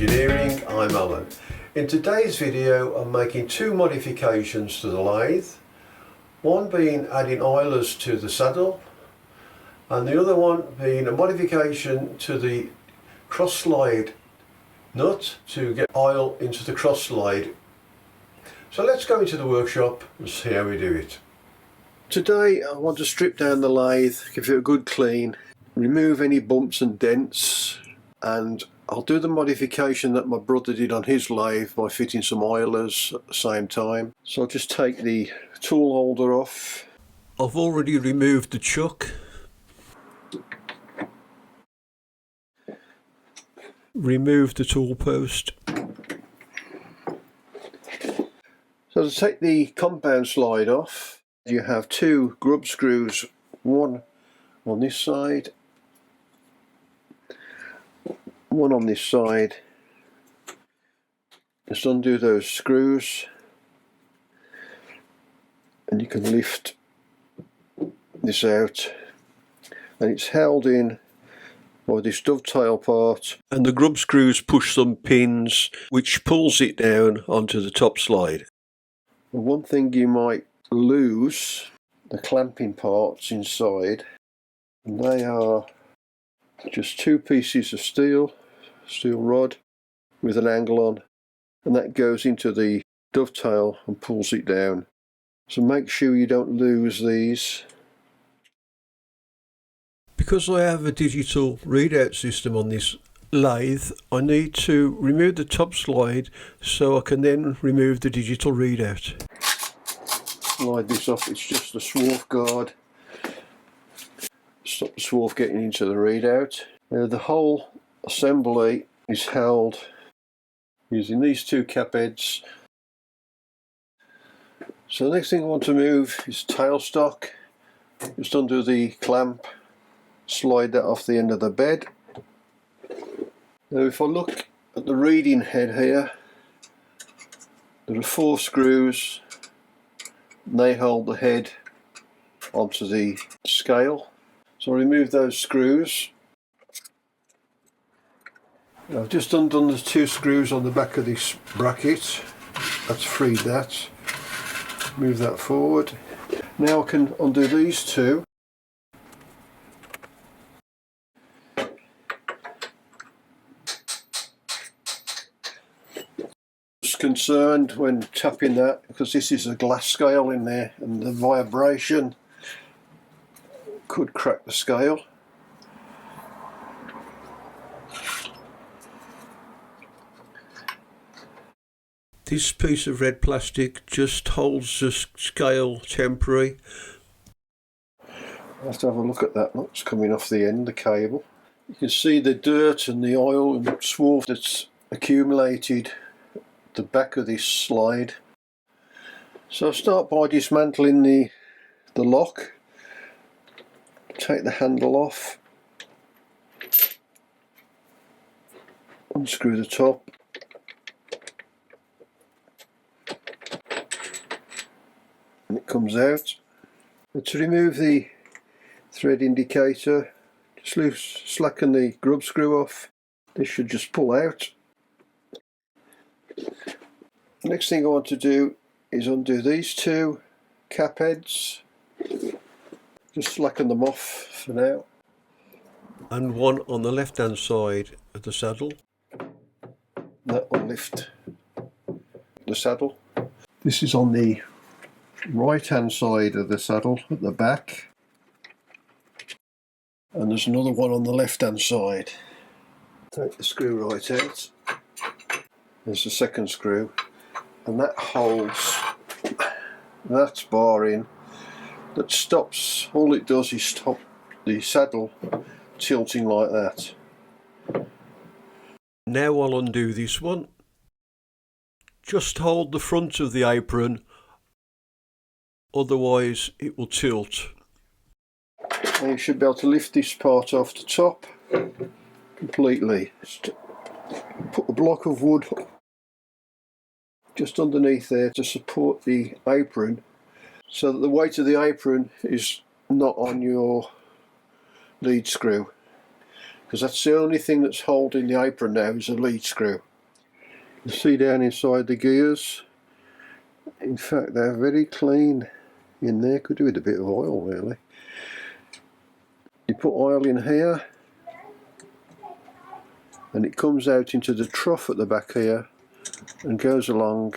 Engineering, I'm Alan. In today's video I'm making two modifications to the lathe, one being adding oilers to the saddle and the other one being a modification to the cross slide nut to get oil into the cross slide. So let's go into the workshop and see how we do it. Today I want to strip down the lathe, give it a good clean, remove any bumps and dents, and I'll do the modification that my brother did on his lathe by fitting some oilers at the same time. So I'll just take the tool holder off. I've already removed the chuck. Remove the tool post. So to take the compound slide off, you have two grub screws, one on this side, one on this side. Just undo those screws and you can lift this out, and it's held in by this dovetail part, and the grub screws push some pins which pulls it down onto the top slide. And one thing you might lose, the clamping parts inside, and they are just two pieces of steel rod with an angle on, and that goes into the dovetail and pulls it down. So make sure you don't lose these. Because I have a digital readout system on this lathe, I need to remove the top slide so I can then remove the digital readout. Slide this off, it's just a swarf guard. Stop the swarf getting into the readout. Now the whole assembly is held using these two cap heads. So the next thing I want to move is tailstock. Just undo the clamp, slide that off the end of the bed. Now if I look at the reading head here, there are 4 screws and they hold the head onto the scale. So I remove those screws. I've just undone the 2 screws on the back of this bracket. That's freed that. Move that forward. Now I can undo these 2. Just concerned when tapping that because this is a glass scale in there and the vibration could crack the scale. This piece of red plastic just holds the scale temporary. I'll have to have a look at that, what's coming off the end, the cable. You can see the dirt and the oil and swarf that's accumulated at the back of this slide. So I'll start by dismantling the lock. Take the handle off. Unscrew the top. And it comes out. And to remove the thread indicator, just slacken the grub screw off. This should just pull out. The next thing I want to do is undo these 2 cap heads. Just slacken them off for now. And one on the left hand side of the saddle. That will lift the saddle. This is on the right hand side of the saddle at the back, and there's another one on the left hand side. Take the screw right out. There's the second screw, and that holds that bar in. That stops, all it does is stop the saddle tilting like that. Now I'll undo this one. Just hold the front of the apron, otherwise it will tilt. And you should be able to lift this part off the top completely. Just put a block of wood just underneath there to support the apron, so that the weight of the apron is not on your lead screw, because that's the only thing that's holding the apron now is a lead screw. You see down inside the gears, in fact they're very clean in there. Could do with a bit of oil really. You put oil in here and it comes out into the trough at the back here and goes along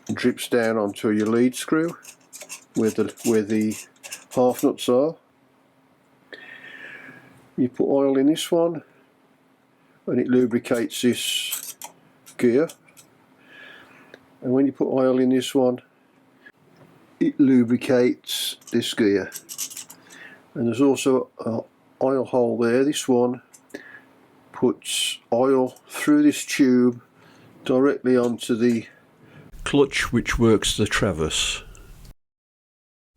and drips down onto your lead screw where the half nuts are. You put oil in this one and it lubricates this gear, and when you put oil in this one it lubricates this gear. And there's also an oil hole there. This one puts oil through this tube directly onto the clutch which works the traverse.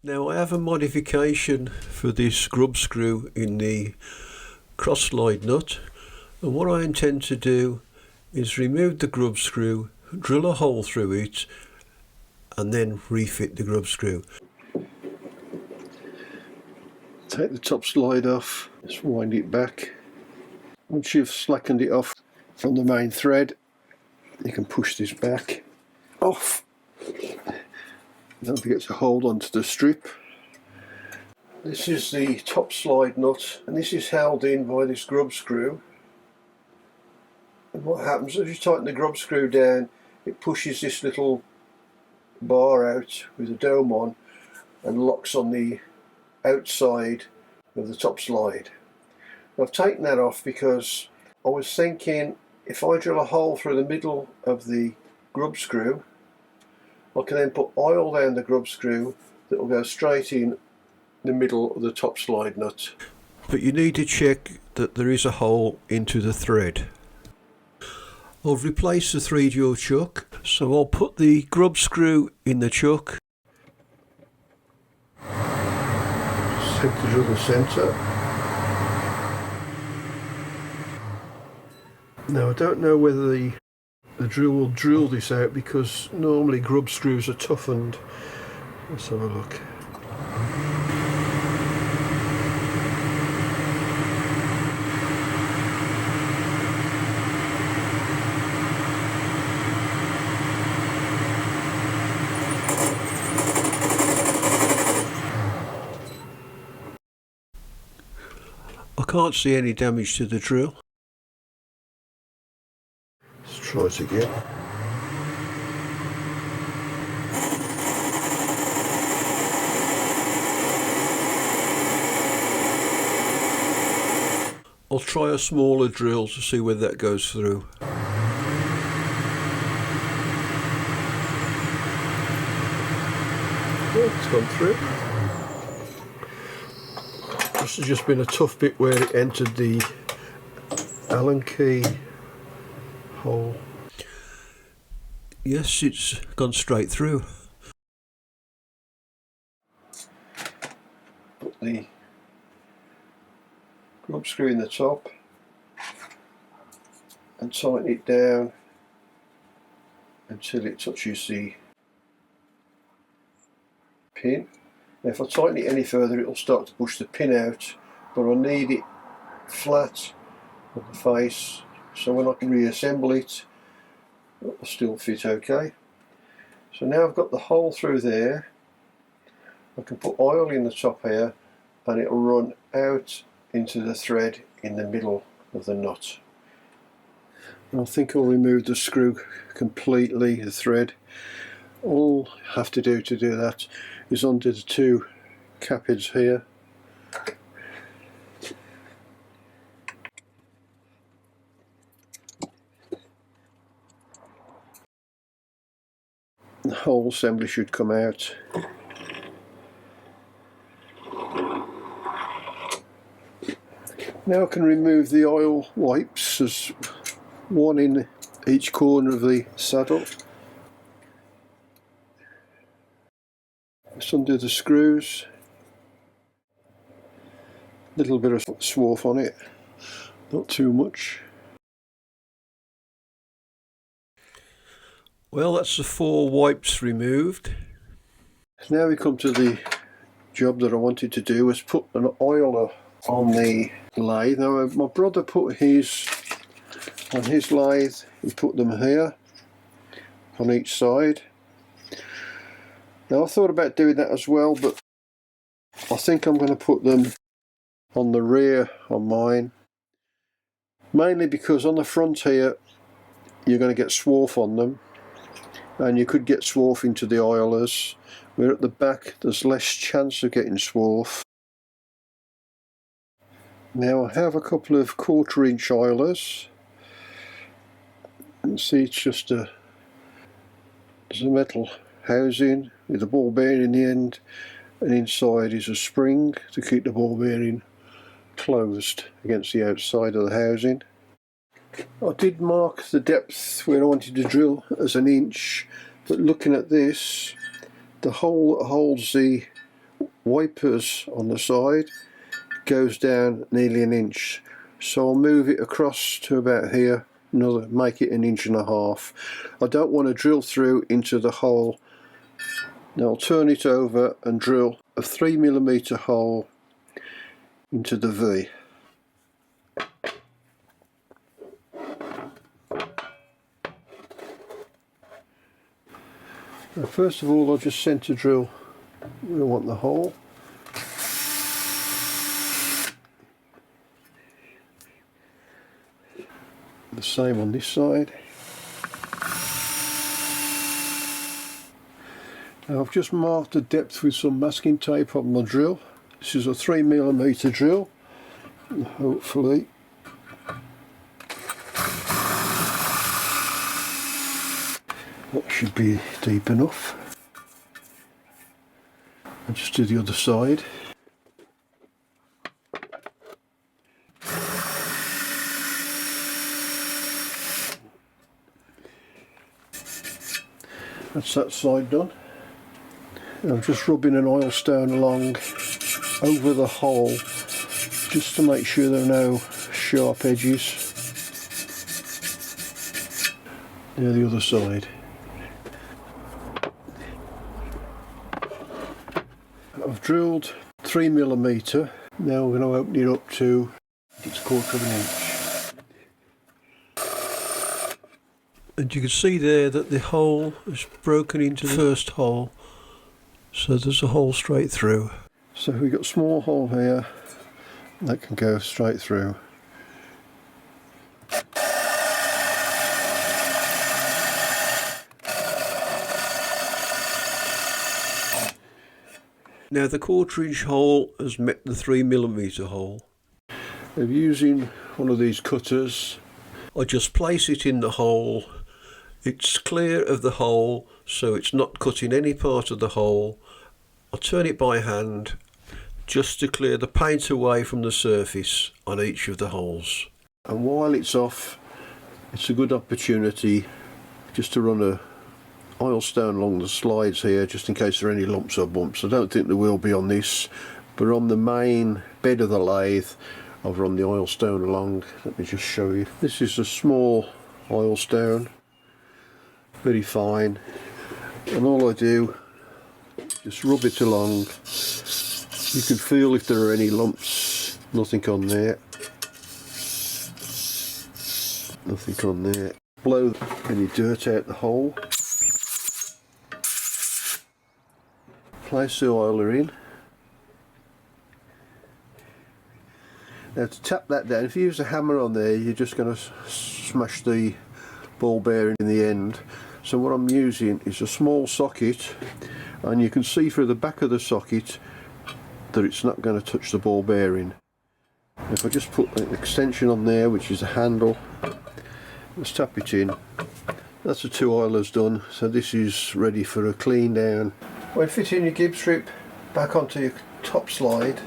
Now I have a modification for this grub screw in the cross slide nut, and what I intend to do is remove the grub screw, drill a hole through it and then refit the grub screw. Take the top slide off, just wind it back. Once you've slackened it off from the main thread, you can push this back off. Don't forget to hold onto the strip. This is the top slide nut, and this is held in by this grub screw. And what happens as you tighten the grub screw down, it pushes this little bar out with a dome on and locks on the outside of the top slide. Now, I've taken that off because I was thinking if I drill a hole through the middle of the grub screw, I can then put oil down the grub screw that will go straight in the middle of the top slide nut. But you need to check that there is a hole into the thread. I've replaced the 3-jaw chuck, so I'll put the grub screw in the chuck. Set the drill to centre. Now I don't know whether the drill will drill this out because normally grub screws are toughened. Let's have a look. I can't see any damage to the drill. Let's try it again. I'll try a smaller drill to see whether that goes through. Oh, it's gone through. This has just been a tough bit where it entered the Allen key hole. Yes, it's gone straight through. Put the grub screw in the top and tighten it down until it touches the pin. Now if I tighten it any further it will start to push the pin out, but I need it flat on the face so when I can reassemble it will still fit okay. So now I've got the hole through there, I can put oil in the top here and it will run out into the thread in the middle of the nut. And I think I'll remove the screw completely, the thread. All I have to do that is undo the 2 cap heads here. The whole assembly should come out. Now I can remove the oil wipes. There's one in each corner of the saddle. Just undo the screws. A little bit of swarf on it, not too much. Well, that's the 4 wipes removed. Now we come to the job that I wanted to do, was put an oiler on the lathe. Now my brother put his on his lathe, he put them here, on each side. Now I thought about doing that as well, but I think I'm going to put them on the rear on mine, mainly because on the front here you're going to get swarf on them, and you could get swarf into the oilers, where at the back there's less chance of getting swarf. Now I have a couple of 1/4 inch oilers. You can see it's just there's a metal housing with a ball bearing in the end, and inside is a spring to keep the ball bearing closed against the outside of the housing. I did mark the depth where I wanted to drill as 1 inch, but looking at this, the hole that holds the wipers on the side goes down nearly 1 inch, so I'll move it across to about here, make it 1.5 inches. I don't want to drill through into the hole. Now I'll turn it over and drill a 3mm hole into the V. Now first of all, I'll just centre drill where I want the hole. The same on this side. Now I've just marked the depth with some masking tape on my drill. This is a 3mm drill, and hopefully that should be deep enough. I'll just do the other side. That's that side done. I'm just rubbing an oil stone along over the hole just to make sure there are no sharp edges. Now the other side. I've drilled 3mm. Now I'm going to open it up to its 1/4 inch. And you can see there that the hole is broken into the first hole, so there's a hole straight through. So we've got a small hole here that can go straight through. Now the 1/4 inch hole has met the 3mm hole. I'm using one of these cutters. I just place it in the hole. It's clear of the hole, so it's not cutting any part of the hole. I turn it by hand just to clear the paint away from the surface on each of the holes. And while it's off, it's a good opportunity just to run a oil stone along the slides here, just in case there are any lumps or bumps. I don't think there will be on this, but on the main bed of the lathe I've run the oil stone along. Let me just show you. This is a small oil stone, very fine, and all I do, just rub it along. You can feel if there are any lumps. Nothing on there. Nothing on there. Blow any dirt out the hole. Place the oiler in. Now to tap that down, if you use a hammer on there, you're just going to smash the ball bearing in the end. So what I'm using is a small socket, and you can see through the back of the socket that it's not going to touch the ball bearing. If I just put an extension on there, which is a handle, let's tap it in. That's the 2 oilers done, so this is ready for a clean down. When fitting your gib strip back onto your top slide,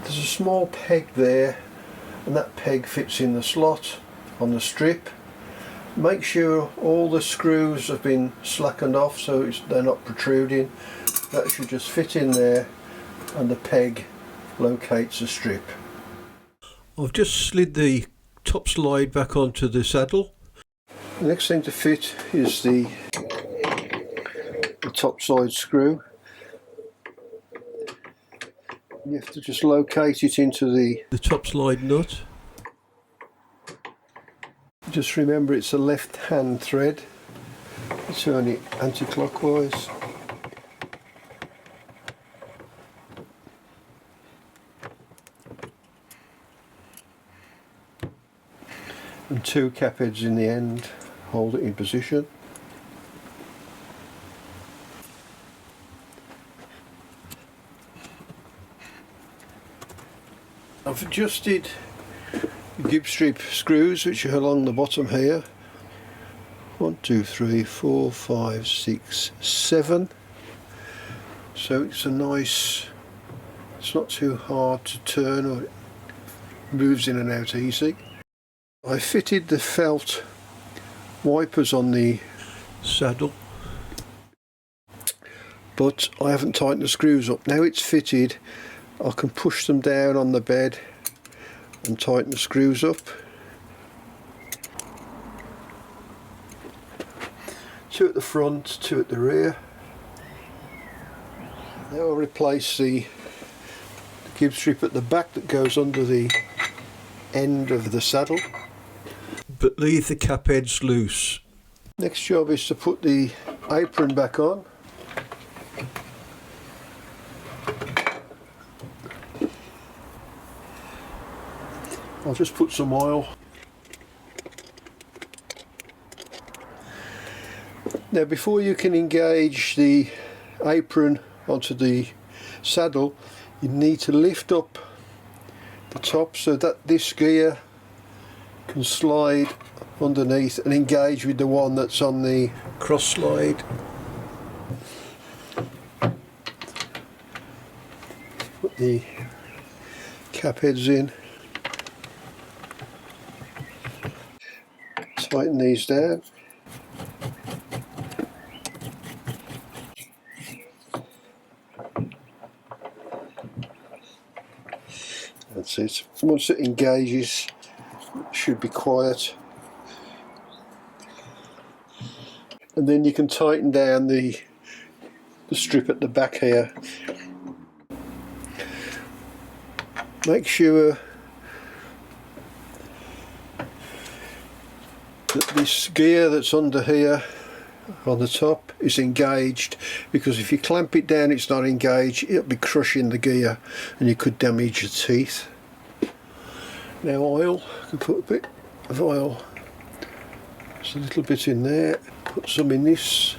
there's a small peg there, and that peg fits in the slot on the strip. Make sure all the screws have been slackened off so they're not protruding. That should just fit in there, and the peg locates the strip. I've just slid the top slide back onto the saddle. The next thing to fit is the top side screw. You have to just locate it into the top slide nut. Just remember it's a left hand thread, Turn it anti-clockwise. And 2 cap heads in the end, hold it in position. I've adjusted the gib strip screws which are along the bottom here. 1, 2, 3, 4, 5, 6, 7. So it's a nice, it's not too hard to turn, or it moves in and out easy. I fitted the felt wipers on the saddle, but I haven't tightened the screws up. Now it's fitted, I can push them down on the bed and tighten the screws up. 2 at the front, 2 at the rear. Now I'll replace the gib strip at the back that goes under the end of the saddle, but leave the cap heads loose. Next job is to put the apron back on. I'll just put some oil. Now before you can engage the apron onto the saddle, you need to lift up the top so that this gear can slide underneath and engage with the one that's on the cross slide. Put the cap heads in. Tighten these down. That's it. Once it engages, it should be quiet. And then you can tighten down the strip at the back here. Make sure that this gear that's under here on the top is engaged, because if you clamp it down it's not engaged, it'll be crushing the gear and you could damage your teeth. Now oil, I can put a bit of oil, just a little bit in there, put some in this.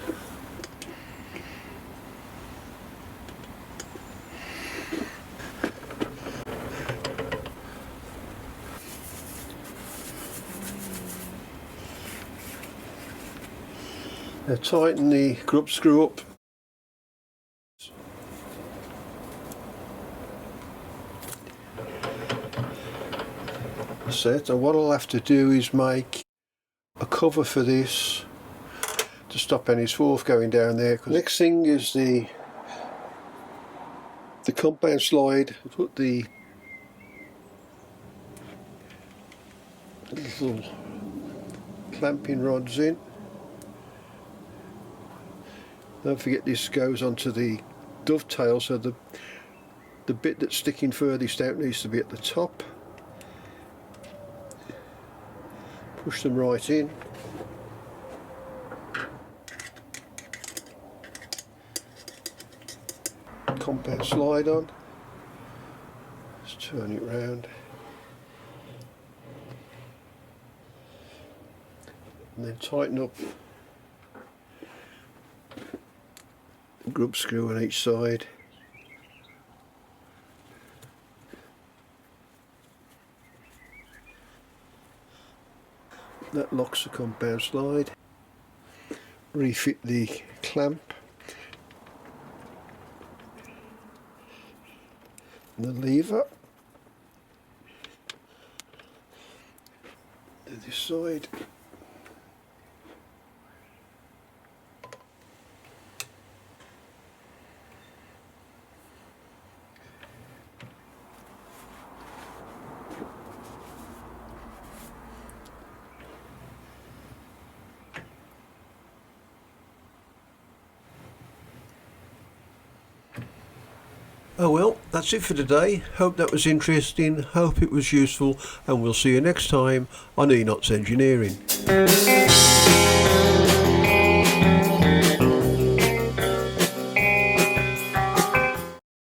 Now tighten the grub screw up. That's it. And what I'll have to do is make a cover for this to stop any swarf going down there. Next thing is the compound slide. I'll put the little clamping rods in. Don't forget this goes onto the dovetail, so the bit that's sticking furthest out needs to be at the top. Push them right in. Compound slide on. Just turn it round. And then tighten up the grub screw on each side. That locks the compound slide. Refit the clamp and the lever to this side. Oh well, that's it for today. Hope that was interesting, hope it was useful, and we'll see you next time on Enots Engineering.